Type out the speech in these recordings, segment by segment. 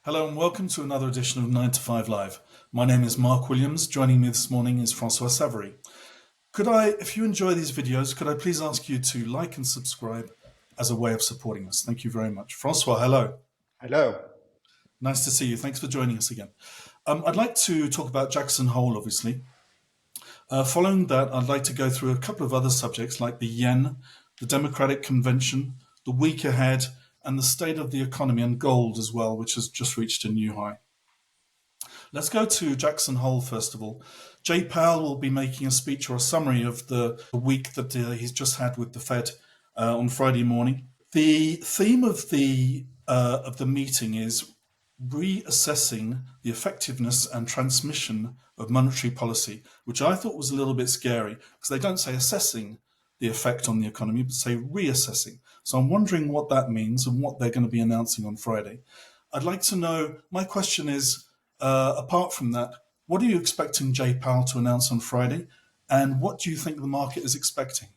Hello and welcome to another edition of 9 to 5 Live. My name is Mark Williams. Joining me this morning is Francois Savary. If you enjoy these videos, could I please ask you to like and subscribe as a way of supporting us? Thank you very much. Francois, hello. Hello. Nice to see you. Thanks for joining us again. I'd like to talk about Jackson Hole, obviously. Following that, I'd like to go through a couple of other subjects like the yen, the Democratic Convention, the week ahead, and the state of the economy and gold as well, which has just reached a new high. Let's go to Jackson Hole first of all. Jay Powell will be making a speech or a summary of the week that he's just had with the Fed on Friday morning. The theme of the meeting is reassessing the effectiveness and transmission of monetary policy, which I thought was a little bit scary because they don't say assessing the effect on the economy, but say reassessing. So I'm wondering what that means and what they're going to be announcing on Friday. I'd like to know, my question is, apart from that, what are you expecting Jay Powell to announce on Friday? And what do you think the market is expecting?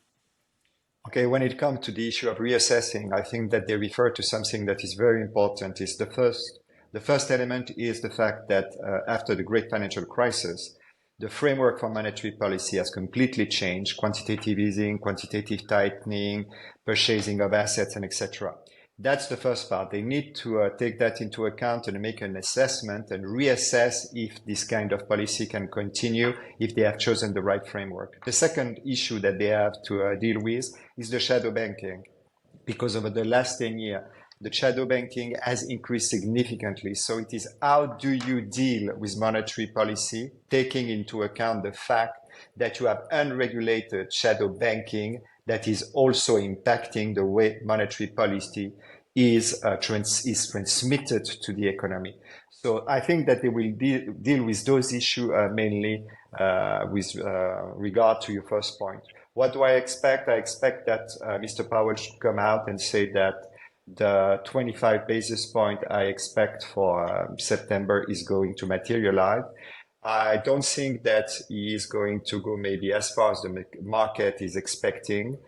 Okay, when it comes to the issue of reassessing, I think that they refer to something that is very important. Is the first element is the fact that after the great financial crisis, the framework for monetary policy has completely changed: quantitative easing, quantitative tightening, purchasing of assets, and etc. That's the first part. They need to take that into account and make an assessment and reassess if this kind of policy can continue, if they have chosen the right framework. The second issue that they have to deal with is the shadow banking, because over the last 10 years, the shadow banking has increased significantly. So it is, how do you deal with monetary policy, taking into account the fact that you have unregulated shadow banking that is also impacting the way monetary policy is transmitted to the economy. So I think that they will deal with those issues mainly with regard to your first point. What do I expect? I expect that Mr. Powell should come out and say that the 25 basis point I expect for September is going to materialize. I don't think that he is going to go maybe as far as the market is expecting,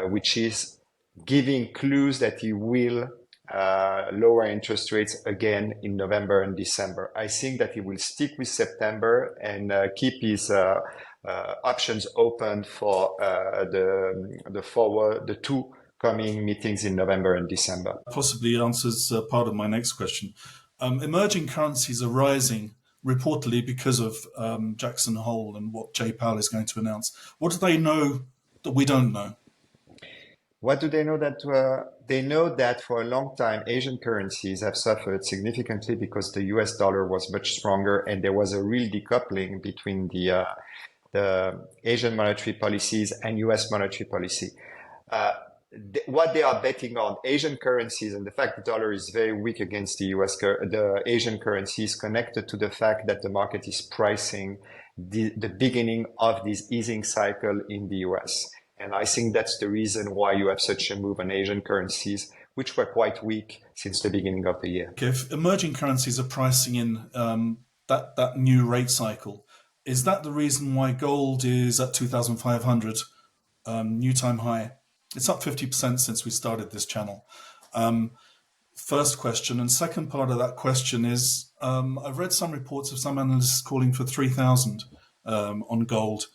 which is giving clues that he will lower interest rates again in November and December. I think that he will stick with September and keep his options open for the two coming meetings in November and December. Possibly answers part of my next question. Emerging currencies are rising reportedly because of Jackson Hole and what Jay Powell is going to announce. What do they know that we don't know? What do they know? They know that for a long time, Asian currencies have suffered significantly because the US dollar was much stronger and there was a real decoupling between the Asian monetary policies and US monetary policy. What they are betting on, Asian currencies, and the fact the dollar is very weak against the Asian currencies, connected to the fact that the market is pricing the beginning of this easing cycle in the US. And I think that's the reason why you have such a move on Asian currencies, which were quite weak since the beginning of the year. Okay, if emerging currencies are pricing in that new rate cycle, is that the reason why gold is at 2,500, new time high? It's up 50% since we started this channel. First question. And second part of that question is, I've read some reports of some analysts calling for 3,000 on gold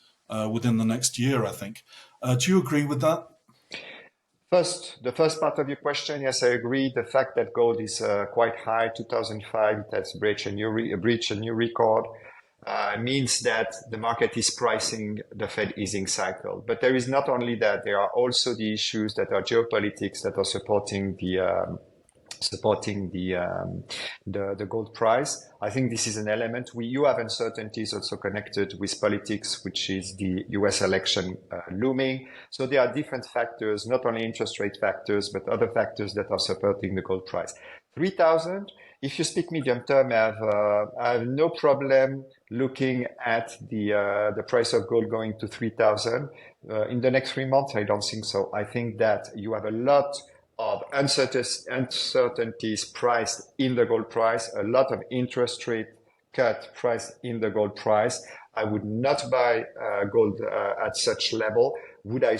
within the next year, I think. Do you agree with that? The first part of your question, yes, I agree. The fact that gold is quite high, 2005, it has breached a new record, means that the market is pricing the Fed easing cycle. But there is not only that, there are also the issues that are geopolitics that are supporting the gold price. I think this is an element. You have uncertainties also connected with politics, which is the US election looming. So there are different factors, not only interest rate factors, but other factors that are supporting the gold price. 3,000, if you speak medium term, I have no problem looking at the price of gold going to 3,000. In the next 3 months, I don't think so. I think that you have a lot of uncertainties priced in the gold price, a lot of interest rate cut priced in the gold price. I would not buy gold at such level. Would I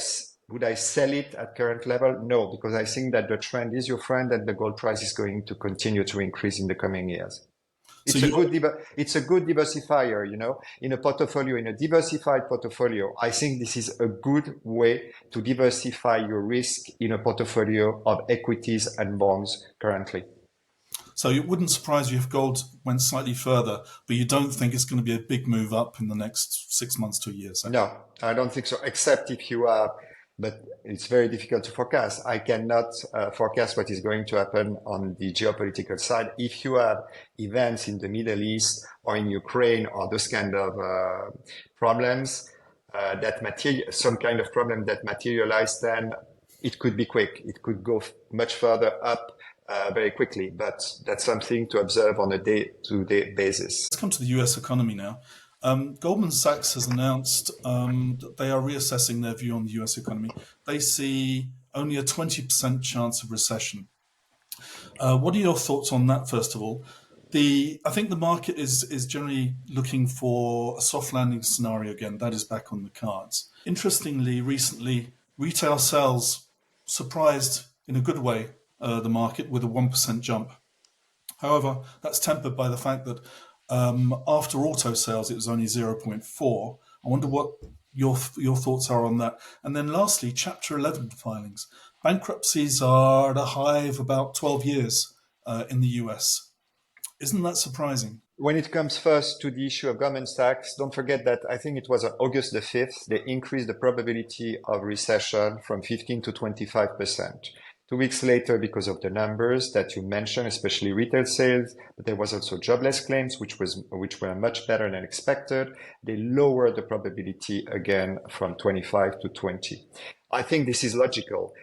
Would I sell it at current level? No, because I think that the trend is your friend and the gold price is going to continue to increase in the coming years. So It's a good diversifier, you know, in a portfolio, in a diversified portfolio. I think this is a good way to diversify your risk in a portfolio of equities and bonds currently. so it wouldn't surprise you if gold went slightly further, but you don't think it's going to be a big move up in the next 6 months to a year. So No, I don't think so, except if you have, but it's very difficult to forecast. I cannot forecast what is going to happen on the geopolitical side. If you have events in the Middle East or in Ukraine or those kind of problems some kind of problem that materialize, then it could be quick. It could go much further up very quickly, but that's something to observe on a day-to-day basis. let's come to the US economy now. Goldman Sachs has announced that they are reassessing their view on the US economy. They see only a 20% chance of recession. What are your thoughts on that, first of all? I think the market is generally looking for a soft landing scenario again. That is back on the cards. Interestingly, recently, retail sales surprised in a good way the market with a 1% jump. However, that's tempered by the fact that after auto sales, it was only 0.4. I wonder what your thoughts are on that. And then lastly, Chapter 11 filings. Bankruptcies are at a high of about 12 years in the US. Isn't that surprising? When it comes first to the issue of Goldman Sachs, don't forget that I think it was on August the 5th, they increased the probability of recession from 15 to 25%. 2 weeks later, because of the numbers that you mentioned, especially retail sales, but there was also jobless claims, which were much better than expected. They lowered the probability again from 25 to 20. I think this is logical.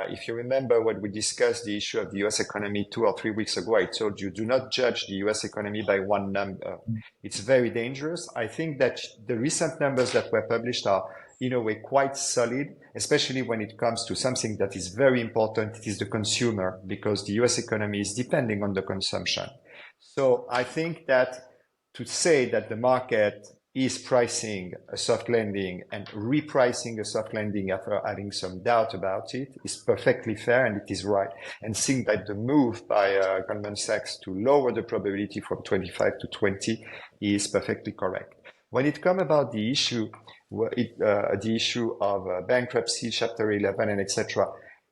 If you remember when we discussed the issue of the US economy 2 or 3 weeks ago, I told you, do not judge the US economy by one number. It's very dangerous. I think that the recent numbers that were published are, in a way, quite solid, especially when it comes to something that is very important. It is the consumer, because the US economy is depending on the consumption. So I think that to say that the market is pricing a soft landing and repricing a soft landing after having some doubt about it is perfectly fair, and it is right. And think that the move by Goldman Sachs to lower the probability from 25 to 20 is perfectly correct. When it comes about the issue of bankruptcy, Chapter 11, and etc.,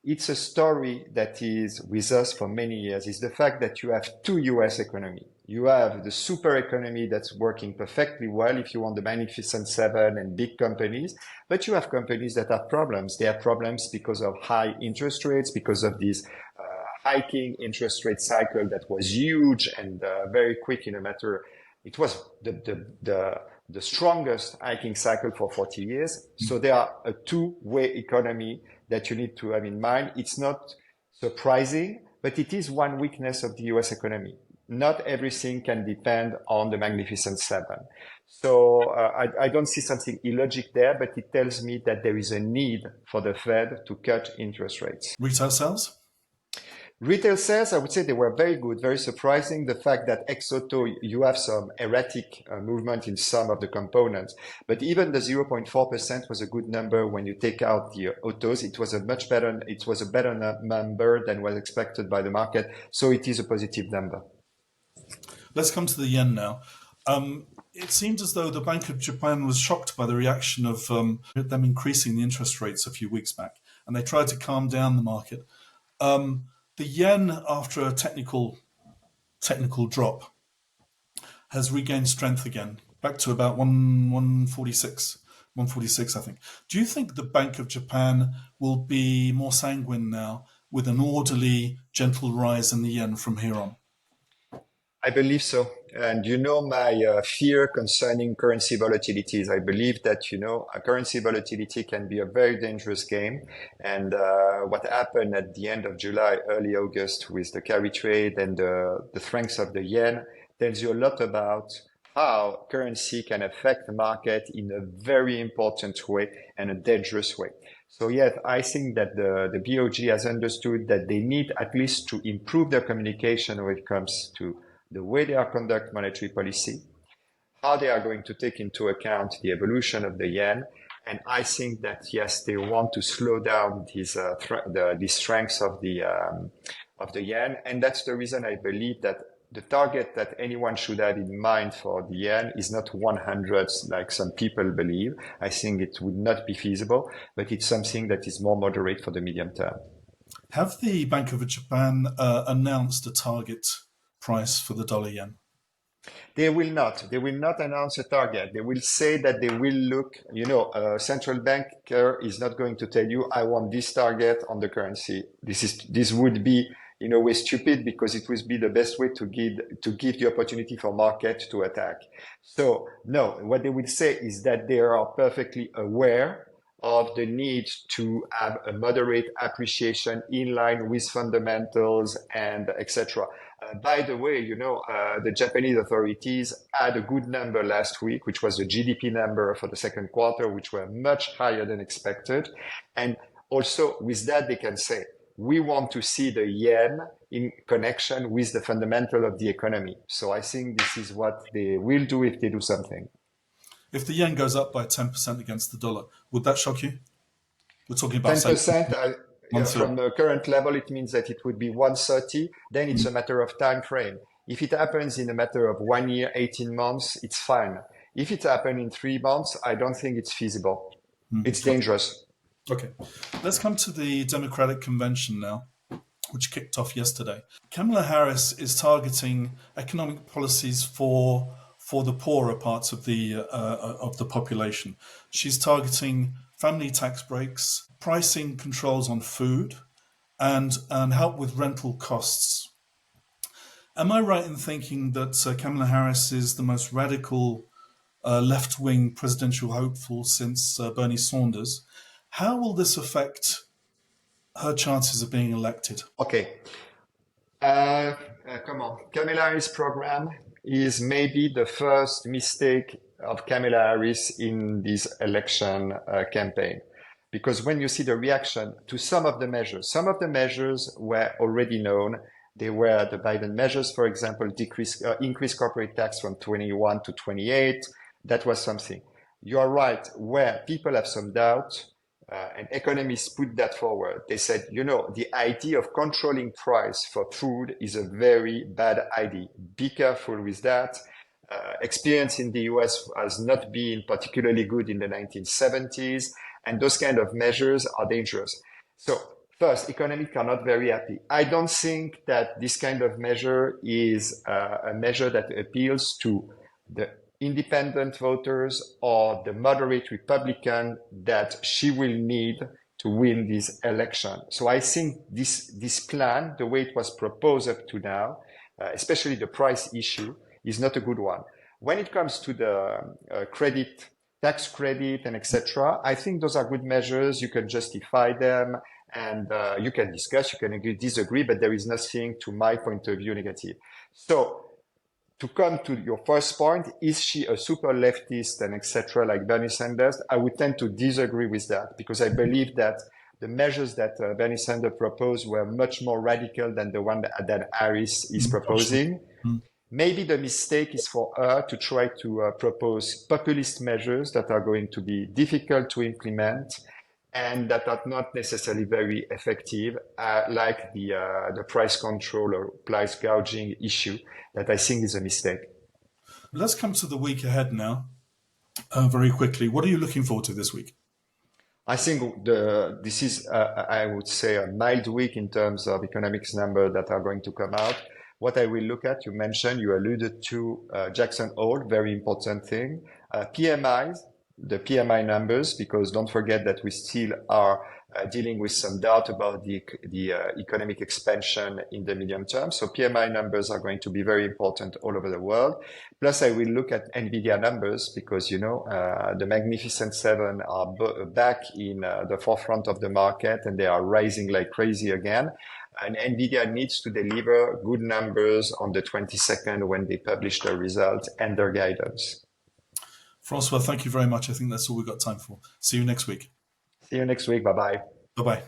it's a story that is with us for many years. It's the fact that you have two US economy. You have the super economy that's working perfectly well if you want the Magnificent Seven and big companies, but you have companies that have problems. They have problems because of high interest rates, because of this hiking interest rate cycle that was huge and very quick in a matter. It was the strongest hiking cycle for 40 years. So there are a two-way economy that you need to have in mind. It's not surprising, but it is one weakness of the US economy. Not everything can depend on the Magnificent Seven. So I don't see something illogic there, but it tells me that there is a need for the Fed to cut interest rates. Retail sales? Retail sales, I would say they were very good, very surprising. The fact that ex-auto, you have some erratic movement in some of the components, but even the 0.4% was a good number when you take out the autos. It was a better number than was expected by the market. So it is a positive number. Let's come to the yen now. It seems as though the Bank of Japan was shocked by the reaction of them increasing the interest rates a few weeks back, and they tried to calm down the market. The yen, after a technical drop, has regained strength again, back to about 146, I think. Do you think the Bank of Japan will be more sanguine now, with an orderly, gentle rise in the yen from here on? I believe so. And you know my fear concerning currency volatilities. I believe that, a currency volatility can be a very dangerous game. And what happened at the end of July, early August with the carry trade and the strength of the yen tells you a lot about how currency can affect the market in a very important way and a dangerous way. So yes, I think that the BOJ has understood that they need at least to improve their communication when it comes to the way they are conduct monetary policy, how they are going to take into account the evolution of the yen, And I think that yes, they want to slow down the strength of the yen, and that's the reason I believe that the target that anyone should have in mind for the yen is not 100 like some people believe. I think it would not be feasible, but it's something that is more moderate for the medium term. Have the Bank of Japan announced a target price for the dollar yen? They will not. They will not announce a target. They will say that they will look, a central banker is not going to tell you, I want this target on the currency. This would be, in a way, stupid because it would be the best way to give the opportunity for market to attack. So no, what they will say is that they are perfectly aware of the need to have a moderate appreciation in line with fundamentals and etc. By the way, the Japanese authorities had a good number last week, which was the GDP number for the second quarter, which were much higher than expected. And also with that, they can say, we want to see the yen in connection with the fundamental of the economy. So I think this is what they will do if they do something. If the yen goes up by 10% against the dollar, would that shock you? We're talking about, say, 10%, one third. from the current level, it means that it would be 130. Then it's a matter of time frame. If it happens in a matter of 1 year, 18 months, it's fine. If it happens in 3 months, I don't think it's feasible. It's dangerous. Okay. Let's come to the Democratic Convention now, which kicked off yesterday. Kamala Harris is targeting economic policies for the poorer parts of the population. She's targeting family tax breaks, pricing controls on food, and help with rental costs. Am I right in thinking that Kamala Harris is the most radical left-wing presidential hopeful since Bernie Sanders? How will this affect her chances of being elected? Okay. Come on. Kamala Harris program is maybe the first mistake of Kamala Harris in this election campaign. Because when you see the reaction to some of the measures were already known. They were the Biden measures, for example, increase corporate tax from 21 to 28. That was something. You are right, where people have some doubt, and economists put that forward. They said, the idea of controlling price for food is a very bad idea. Be careful with that. Experience in the US has not been particularly good in the 1970s, and those kind of measures are dangerous. So first, economists are not very happy. I don't think that this kind of measure is a measure that appeals to the independent voters or the moderate Republican that she will need to win this election. So I think this plan, the way it was proposed up to now, especially the price issue, is not a good one. When it comes to the tax credit and etc., I think those are good measures. You can justify them and you can discuss, you can agree, disagree, but there is nothing, to my point of view, negative. So to come to your first point, is she a super leftist and etc. like Bernie Sanders? I would tend to disagree with that because I believe that the measures that Bernie Sanders proposed were much more radical than the one that Harris is proposing. Maybe the mistake is for her to try to propose populist measures that are going to be difficult to implement and that are not necessarily very effective, like the price control or price gouging issue that I think is a mistake. Let's come to the week ahead now, very quickly. What are you looking forward to this week? I think this is, I would say, a mild week in terms of economics numbers that are going to come out. What I will look at, you alluded to Jackson Hole, very important thing. PMIs, the PMI numbers, because don't forget that we still are dealing with some doubt about the economic expansion in the medium term. So PMI numbers are going to be very important all over the world. Plus, I will look at NVIDIA numbers because, the Magnificent Seven are back in the forefront of the market and they are rising like crazy again. And NVIDIA needs to deliver good numbers on the 22nd when they publish their results and their guidance. Francois, thank you very much. I think that's all we've got time for. See you next week. See you next week. Bye-bye. Bye-bye.